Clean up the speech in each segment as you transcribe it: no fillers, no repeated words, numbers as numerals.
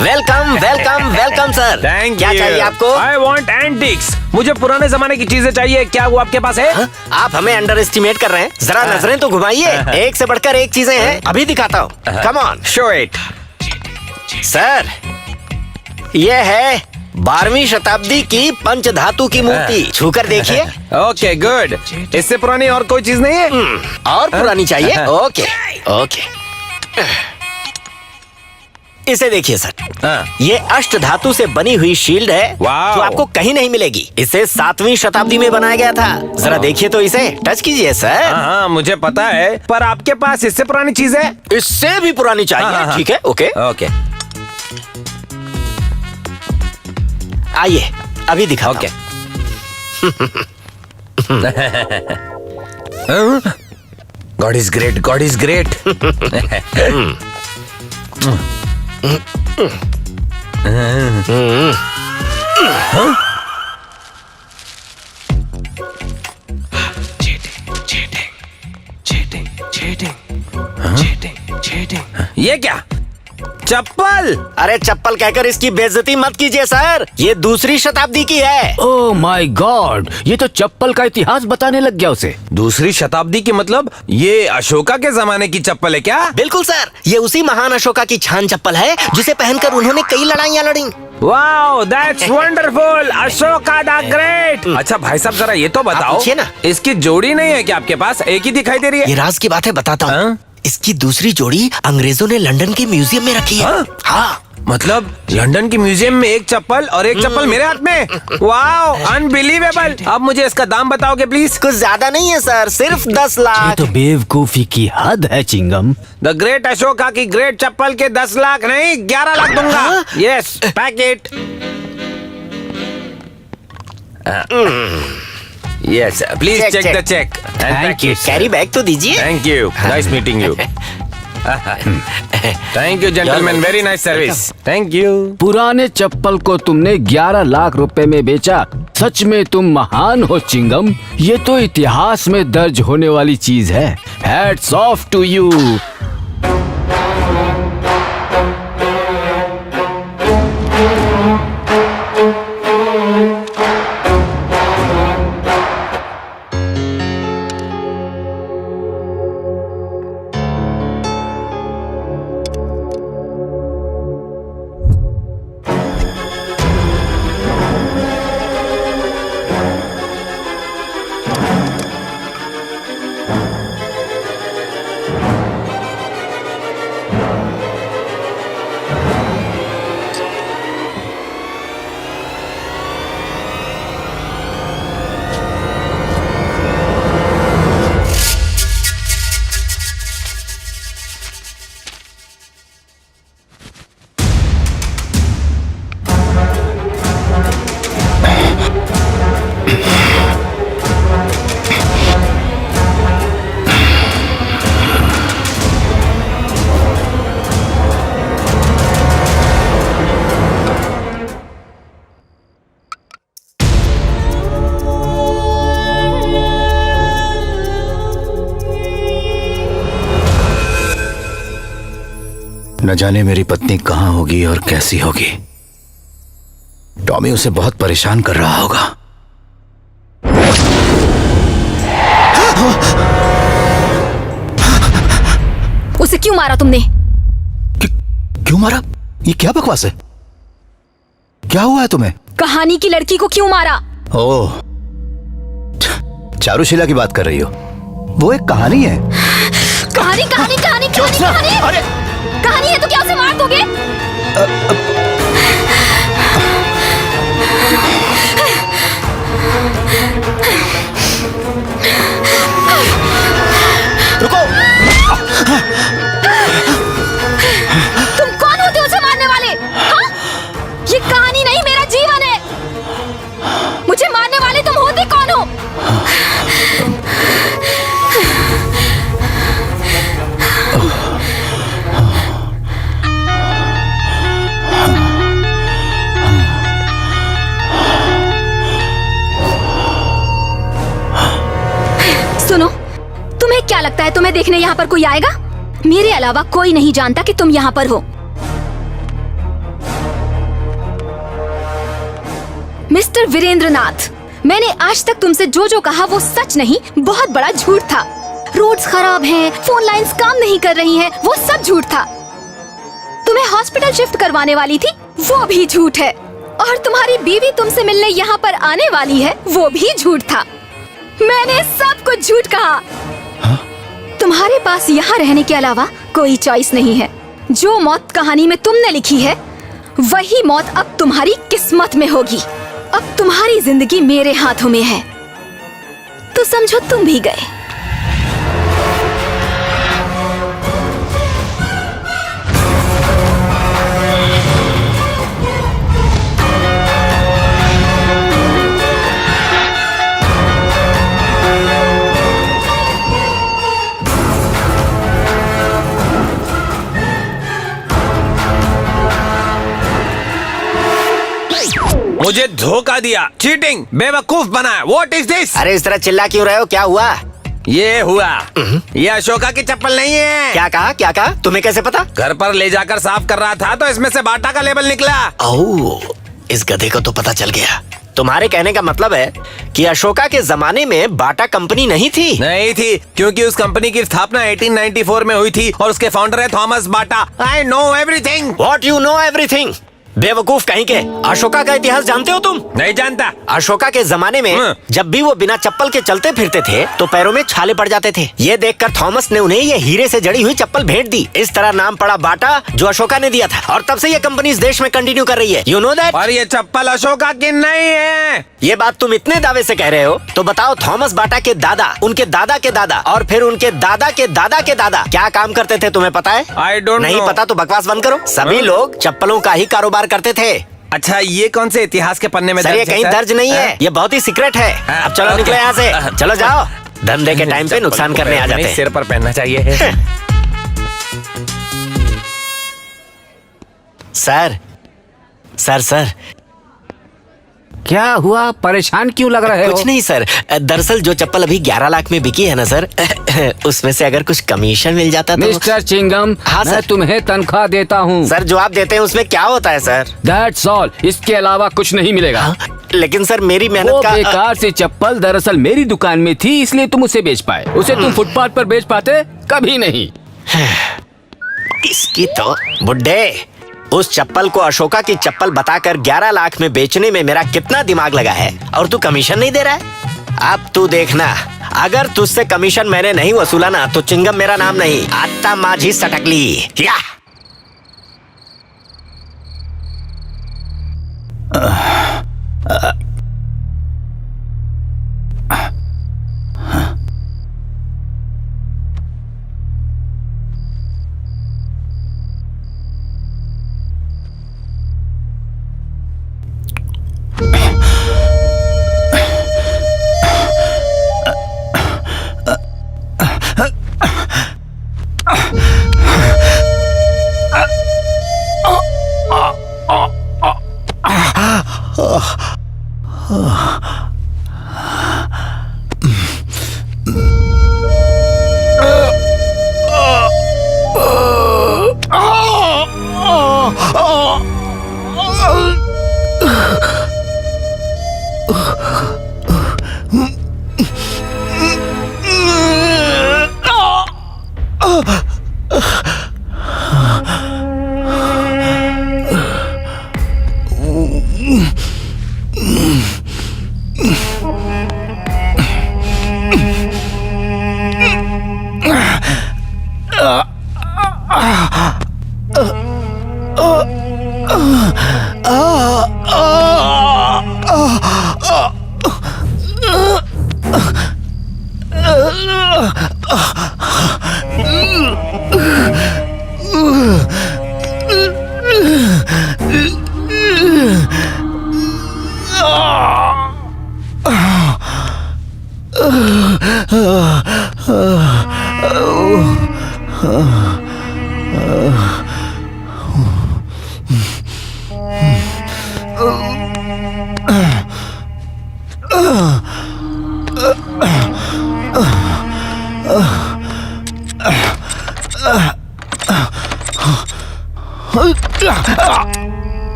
Welcome welcome welcome sir. Thank you. क्या चाहिए आपको? I want antics. मुझे पुराने जमाने की चीजें चाहिए। क्या वो आपके पास है? आप हमें अंडर एस्टिमेट कर रहे हैं। जरा नजरें तो घुमाइए। एक से बढ़कर एक चीजें हैं। अभी दिखाता हूँ। Come on. Show it. Sir, ये है 12वीं शताब्दी की पंचधातु की मूर्ति। छूकर देखिए। Okay good. इससे पुरानी और कोई चीज नहीं है? और पुरानी चाहिए? Okay okay. इसे देखिए सर, ये अष्ट धातु से बनी हुई शील्ड है जो आपको कहीं नहीं मिलेगी। इसे 7वीं शताब्दी में बनाया गया था। जरा देखिए तो, इसे टच कीजिए सर। हाँ, मुझे पता है, पर आपके पास इससे पुरानी चीज है? इससे भी पुरानी चाहिए? ठीक है, ओके ओके। आइए अभी दिखाओ। Okay. God is great, God is great. ये क्या? चप्पल? अरे चप्पल कहकर इसकी बेइज्जती मत कीजिए सर, ये 2री शताब्दी की है। ओह माय गॉड, ये तो चप्पल का इतिहास बताने लग गया उसे। 2री शताब्दी की मतलब ये अशोका के जमाने की चप्पल है क्या? बिल्कुल सर, ये उसी महान अशोका की छान चप्पल है जिसे पहनकर उन्होंने कई लड़ाइयाँ लड़ी। Wow, that's wonderful. Ashoka the great. अच्छा भाई साहब, जरा ये तो बताओ, पूछिए ना। इसकी जोड़ी नहीं है क्या आपके पास? एक ही दिखाई दे रही है। ये राज की बात है, बताता हूँ। इसकी दूसरी जोड़ी अंग्रेजों ने लंदन के म्यूजियम में रखी है। हाँ, मतलब लंदन की म्यूजियम में एक चप्पल और एक चप्पल मेरे हाथ में। Wow, unbelievable. अब मुझे इसका दाम बताओगे प्लीज? कुछ ज्यादा नहीं है सर, सिर्फ 10 ये लाख। तो बेवकूफी की हद है चिंगम। द ग्रेट अशोका की ग्रेट चप्पल के 10 लाख नहीं, 11 लाख दूंगा। Yes, packet. Yes, please check the cheque. Thank you. Carry bag तो दीजिए। Thank you, nice meeting you. Thank you gentleman, very nice service. Thank you. पुराने चप्पल को तुमने 11 लाख रुपए में बेचा। सच में तुम महान हो चिंगम। ये तो इतिहास में दर्ज होने वाली चीज है। Hats off to you. न जाने मेरी पत्नी कहां होगी और कैसी होगी। टॉमी उसे बहुत परेशान कर रहा होगा। उसे क्यों मारा तुमने? क्यों मारा? ये क्या बकवास है? क्या हुआ है तुम्हें? कहानी की लड़की को क्यों मारा? ओह, चारुशीला की बात कर रही हो? वो एक कहानी है। कहानी कहानी कहानी कहानी कहानी अरे कहानी है तो क्या उसे मार दोगे? रुको। तुम कौन होते हो उसे मारने वाले? हाँ? ये कहानी नहीं, मेरा जीवन है। मुझे मारने वाले तुम होते कौन हो? सुनो, तुम्हें क्या लगता है तुम्हें देखने यहाँ पर कोई आएगा? मेरे अलावा कोई नहीं जानता कि तुम यहाँ पर हो। मिस्टर वीरेंद्र नाथ, मैंने आज तक तुमसे जो जो कहा वो सच नहीं, बहुत बड़ा झूठ था। रोड्स खराब हैं, फोन लाइंस काम नहीं कर रही हैं, वो सब झूठ था। तुम्हें हॉस्पिटल शिफ्ट करवाने वाली थी, वो भी झूठ है। और तुम्हारी बीवी तुमसे मिलने यहाँ पर आने वाली है, वो भी झूठ था। मैंने सब कुछ झूठ कहा। तुम्हारे पास यहाँ रहने के अलावा कोई चॉइस नहीं है। जो मौत कहानी में तुमने लिखी है, वही मौत अब तुम्हारी किस्मत में होगी। अब तुम्हारी जिंदगी मेरे हाथों में है, तो समझो तुम भी गए। मुझे धोखा दिया, चीटिंग, बेवकूफ बनाया। What is this? अरे इस तरह चिल्ला क्यों रहे हो? क्या हुआ? ये हुआ, ये अशोका की चप्पल नहीं है। क्या कहा? क्या कहा? तुम्हें कैसे पता? घर पर ले जाकर साफ कर रहा था तो इसमें से बाटा का लेबल निकला। ओह, इस गधे को तो पता चल गया। तुम्हारे कहने का मतलब है कि अशोका के जमाने में बाटा कंपनी नहीं थी? नहीं थी, क्योंकि उस कंपनी की स्थापना 1894 में हुई थी और उसके फाउंडर है Thomas Bata. I know everything. What you know everything? बेवकूफ कहीं के। अशोका का इतिहास जानते हो तुम? नहीं जानता। अशोका के जमाने में जब भी वो बिना चप्पल के चलते फिरते थे तो पैरों में छाले पड़ जाते थे। ये देखकर थॉमस ने उन्हें ये हीरे से जड़ी हुई चप्पल भेंट दी। इस तरह नाम पड़ा बाटा, जो अशोका ने दिया था। और तब से ये कंपनी इस देश में कंटिन्यू कर रही है। You know that? और ये चप्पल अशोका की नहीं है। ये बात तुम इतने दावे से कह रहे हो, तो बताओ थॉमस बाटा के दादा, उनके दादा के दादा और फिर उनके दादा के दादा के दादा क्या काम करते थे? तुम्हें पता है? आई डोंट नहीं नो। पता तो बकवास बंद करो। सभी लोग चप्पलों का ही कारोबार करते थे। अच्छा, ये कौन से इतिहास के पन्ने में सर, ये दर्ज है, कहीं सर? दर्ज नहीं है, ये बहुत ही सीक्रेट है। अब चलो निकलो यहाँ से, चलो जाओ। धंधे के टाइम पे नुकसान करने आ जाते हैं। सिर पर पहनना चाहिए। सर सर सर क्या हुआ? परेशान क्यों लग रहे हो? कुछ नहीं सर, दरअसल जो चप्पल अभी 11 लाख में बिकी है ना सर, उसमें से अगर कुछ कमीशन मिल जाता तो। मिस्टर चिंगम, हाँ, मैं सर। तुम्हें तनख्वाह देता हूँ। सर जो आप देते हैं उसमें क्या होता है सर? दैट्स ऑल, इसके अलावा कुछ नहीं मिलेगा। लेकिन सर मेरी वो मेहनत का बेकार सी चप्पल दरअसल मेरी दुकान में थी, इसलिए तुम उसे बेच पाए। उसे तुम फुटपाथ पर बेच पाते? कभी नहीं। इसकी तो बुड्ढे, उस चप्पल को अशोका की चप्पल बताकर 11 लाख में बेचने में मेरा कितना दिमाग लगा है, और तू कमीशन नहीं दे रहा है। अब तू देखना, अगर तुझसे कमीशन मैंने नहीं वसूला ना तो चिंगम मेरा नाम नहीं, आत्ता माझी सटकली। या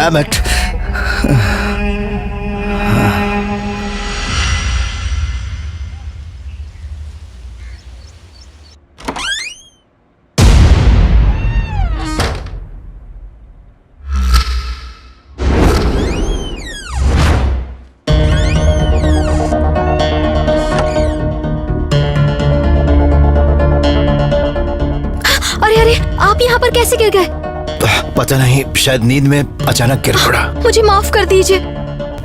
Damn it. अरे अरे, आप यहाँ पर कैसे गिर गए? पता नहीं, शायद नींद में अचानक गिर पड़ा। मुझे माफ कर दीजिए,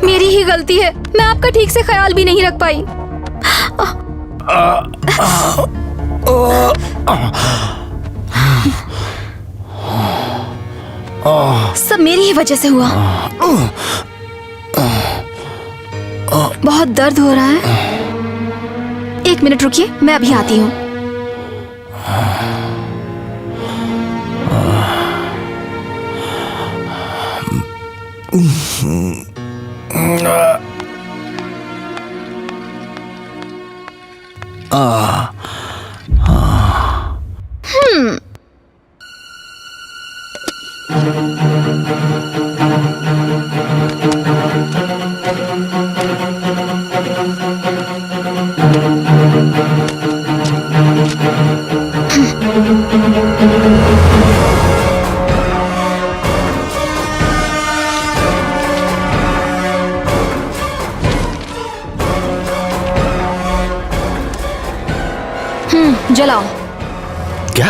मेरी ही गलती है। मैं आपका ठीक से ख्याल भी नहीं रख पाई। सब मेरी ही वजह से हुआ। बहुत दर्द हो रहा है। एक मिनट रुकिए, मैं अभी आती हूँ। जलाओ। क्या?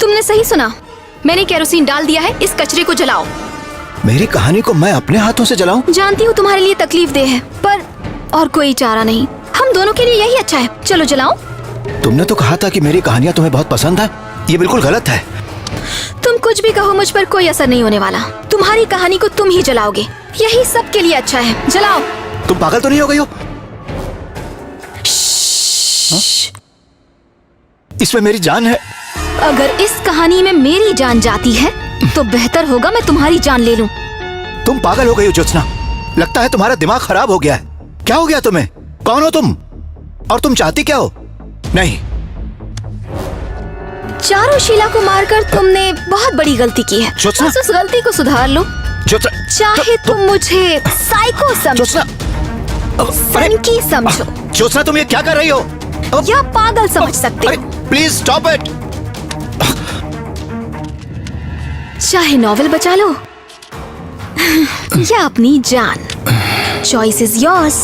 तुमने सही सुना, मैंने केरोसिन डाल दिया है। इस कचरे को जलाओ। मेरी कहानी को मैं अपने हाथों से जलाऊं? जानती हूँ तुम्हारे लिए तकलीफ दे है, पर और कोई चारा नहीं। हम दोनों के लिए यही अच्छा है। चलो जलाओ। तुमने तो कहा था कि मेरी कहानियां तुम्हें बहुत पसंद है। ये बिल्कुल गलत है। तुम कुछ भी कहो, मुझ पर कोई असर नहीं होने वाला। तुम्हारी कहानी को तुम ही जलाओगे, यही सबके लिए अच्छा है। जलाओ। तुम पागल तो नहीं हो गई हो? इसमें मेरी जान है। अगर इस कहानी में मेरी जान जाती है तो बेहतर होगा मैं तुम्हारी जान ले लूं। तुम पागल हो गई हो ज्योत्सना। लगता है तुम्हारा दिमाग खराब हो गया है। क्या हो गया तुम्हें? कौन हो तुम? और तुम चाहती क्या हो? नहीं, चारुशीला को मारकर तुमने बहुत बड़ी गलती की है। ज्योत्सना! बस उस गलती को सुधार लो। ज्योत्सना, चाहे तुम मुझे साइको समझो, ज्योत्सना, सनकी समझो, ज्योत्सना तुम ये क्या कर रही हो? या पागल समझ सकते हो। Please stop it. चाहे नॉवेल बचा लो या अपनी जान, चॉइस इज योर्स।